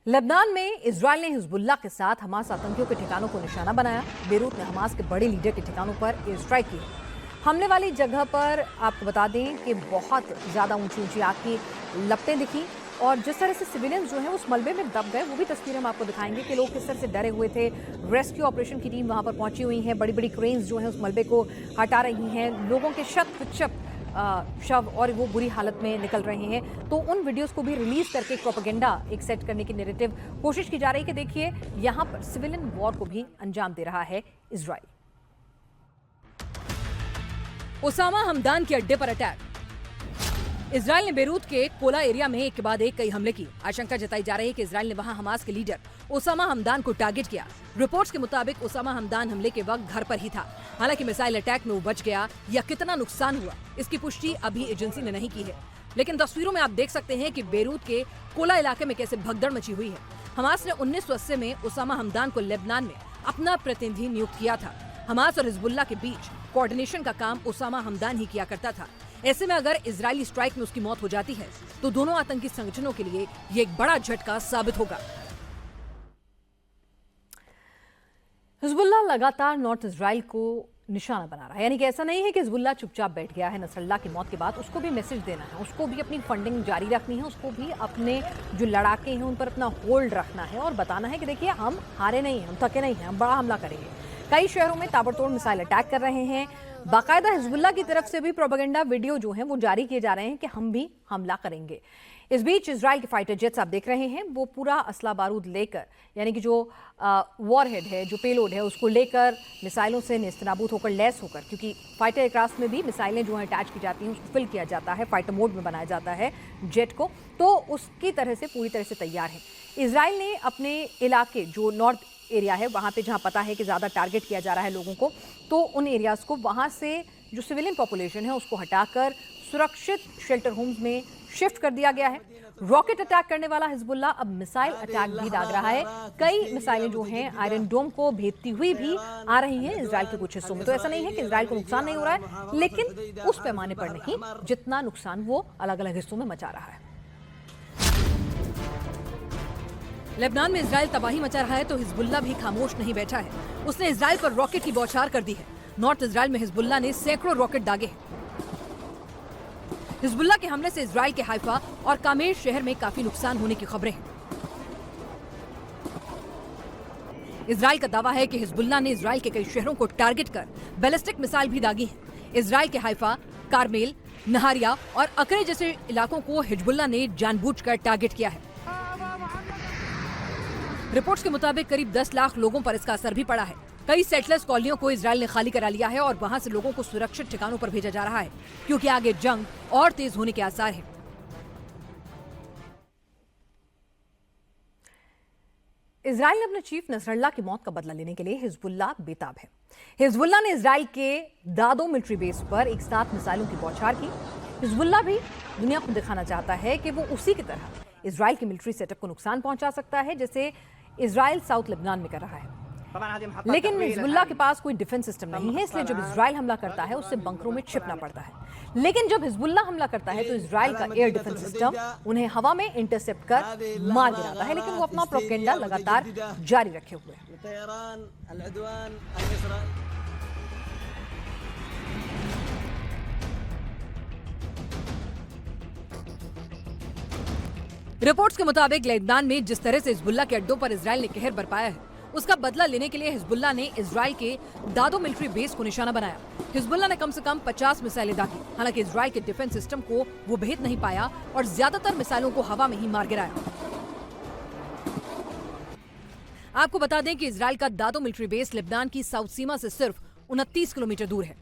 Lebanon में Israel ने Hezbollah के साथ हमास आतंकियों के ठिकानों को निशाना बनाया। बेरूत ने हमास के बड़े लीडर के ठिकानों पर एयर स्ट्राइक की। हमले वाली जगह पर आपको बता दें कि बहुत ज़्यादा ऊंची ऊंची आग की लपटें दिखी और जिस तरह से सिविलियंस जो हैं उस मलबे में दब गए, वो भी तस्वीरें हम आपको दिखाएंगे कि लोग किस तरह से डरे हुए थे। रेस्क्यू ऑपरेशन की टीम वहां पर पहुंची हुई है, बड़ी बड़ी क्रेन्स जो हैं उस मलबे को हटा रही हैं, लोगों के शव और वो बुरी हालत में निकल रहे हैं। तो उन वीडियोस को भी रिलीज करके प्रोपेगेंडा एक सेट करने की नैरेटिव कोशिश की जा रही है कि देखिए यहां पर सिविलियन वॉर को भी अंजाम दे रहा है इजराइल। ओसामा हमदान के अड्डे पर अटैक। इजराइल ने बेरूत के कोला एरिया में एक के बाद एक कई हमले की। आशंका जताई जा रही है कि इजराइल ने वहां हमास के लीडर ओसामा हमदान को टारगेट किया। रिपोर्ट्स के मुताबिक ओसामा हमदान हमले के वक्त घर पर ही था। हालांकि मिसाइल अटैक में वो बच गया या कितना नुकसान हुआ इसकी पुष्टि अभी एजेंसी ने नहीं की है। लेकिन तस्वीरों में आप देख सकते हैं कि बेरूत के कोला इलाके में कैसे भगदड़ मची हुई है। हमास ने 1980 में ओसामा हमदान को लेबनान में अपना प्रतिनिधि नियुक्त किया था। हमास और हिजबुल्लाह के बीच कोऑर्डिनेशन का काम ओसामा हमदान ही किया करता था। ऐसे में अगर इजरायली स्ट्राइक में उसकी मौत हो जाती है तो दोनों आतंकी संगठनों के लिए ये एक बड़ा झटका साबित होगा। हिजबुल्लाह लगातार नॉर्थ इजराइल को निशाना बना रहा है, यानी कि ऐसा नहीं है कि हिजबुल्लाह चुपचाप बैठ गया है। नसरल्लाह की मौत के बाद उसको भी मैसेज देना है, उसको भी अपनी फंडिंग जारी रखनी है, उसको भी अपने जो लड़ाके हैं उन पर अपना होल्ड रखना है और बताना है कि देखिए हम हारे नहीं हैं, हम थके नहीं हैं, हम बड़ा हमला करेंगे। कई शहरों में ताबड़तोड़ मिसाइल अटैक कर रहे हैं। बाकायदा हिजबुल्लाह की तरफ से भी प्रोपेगेंडा वीडियो जो हैं वो जारी किए जा रहे हैं कि हम भी हमला करेंगे। इस बीच इजराइल के फाइटर जेट्स आप देख रहे हैं वो पूरा असला बारूद लेकर, यानी कि जो वॉरहेड है, जो पेलोड है, उसको लेकर मिसाइलों से नेस्तनाबूद होकर लैस होकर, क्योंकि फाइटर एयरक्राफ्ट में भी मिसाइलें जो हैं अटैच की जाती हैं, उसको फिल किया जाता है, फाइटर मोड में बनाया जाता है जेट को, तो उसकी तरह से पूरी तरह से तैयार है। इजराइल ने अपने इलाके जो नॉर्थ एरिया है वहाँ पे जहाँ पता है कि ज़्यादा टारगेट किया जा रहा है लोगों को, तो उन एरियाज़ को वहाँ से जो सिविलियन पॉपुलेशन है उसको हटाकर सुरक्षित शेल्टर होम्स में शिफ्ट कर दिया गया है। रॉकेट अटैक करने वाला हिजबुल्लाह अब मिसाइल अटैक भी दाग रहा है। कई मिसाइलें जो हैं आयरन डोम को भेदती हुई भी आ रही हैं इजराइल के कुछ हिस्सों में। तो ऐसा नहीं है कि इजराइल को नुकसान नहीं हो रहा है, लेकिन उस पैमाने पर नहीं जितना नुकसान वो अलग अलग हिस्सों में मचा रहा है। लेबनान में इजराइल तबाही मचा रहा है तो हिजबुल्लाह भी खामोश नहीं बैठा है। उसने इजराइल पर रॉकेट की बौछार कर दी है। नॉर्थ इजराइल में हिजबुल्लाह ने सैकड़ों रॉकेट दागे हैं। हिजबुल्लाह के हमले से इजराइल के हाइफा और कामेर शहर में काफी नुकसान होने की खबरें हैं। इजराइल का दावा है कि हिजबुल्लाह ने इजराइल के कई शहरों को टारगेट कर बैलिस्टिक मिसाइल भी दागी हैं। इजराइल के हाइफा, कारमेल, नहारिया और अकरे जैसे इलाकों को हिजबुल्लाह ने जानबूझकर टारगेट किया है। रिपोर्ट्स के मुताबिक करीब 10 लाख लोगों पर इसका असर भी पड़ा है। कई सेटलर्स कॉलोनियों को इजराइल ने खाली करा लिया है और वहां से लोगों को सुरक्षित ठिकानों पर भेजा जा रहा है, क्योंकि आगे जंग और तेज होने के आसार हैं। इजराइल ने अपने चीफ नसरल्लाह की मौत का बदला लेने के लिए हिजबुल्लाह बेताब है। हिजबुल्लाह ने इजराइल के दादो मिलिट्री बेस पर एक साथ मिसाइलों की बौछार की। हिजबुल्लाह भी दुनिया को दिखाना चाहता है कि वो उसी की तरह इजराइल के मिलिट्री सेटअप को नुकसान पहुंचा सकता है जैसे इजराइल साउथ लेबनान में कर रहा है। लेकिन हिजबुल्लाह के पास कोई डिफेंस सिस्टम नहीं है, इसलिए जब इजराइल हमला करता है उससे बंकरों में छिपना पड़ता है। लेकिन जब हिजबुल्लाह हमला करता है तो इजराइल का एयर डिफेंस सिस्टम उन्हें हवा में इंटरसेप्ट कर मार गिराता है। लेकिन वो अपना प्रोपेगेंडा लगातार जारी रखे हुए है। रिपोर्ट्स के मुताबिक लेबनान में जिस तरह से हिजबुल्लाह के अड्डों पर इजराइल ने कहर बरपाया है, उसका बदला लेने के लिए हिजबुल्लाह ने इजराइल के दादो मिलिट्री बेस को निशाना बनाया। हिजबुल्लाह ने कम से कम 50 मिसाइलें दागी। हालांकि इजराइल के डिफेंस सिस्टम को वो भेद नहीं पाया और ज्यादातर मिसाइलों को हवा में ही मार गिराया। आपको बता दें कि इजराइल का दादो मिलिट्री बेस लेबनान की साउथ सीमा से सिर्फ 29 किलोमीटर दूर है।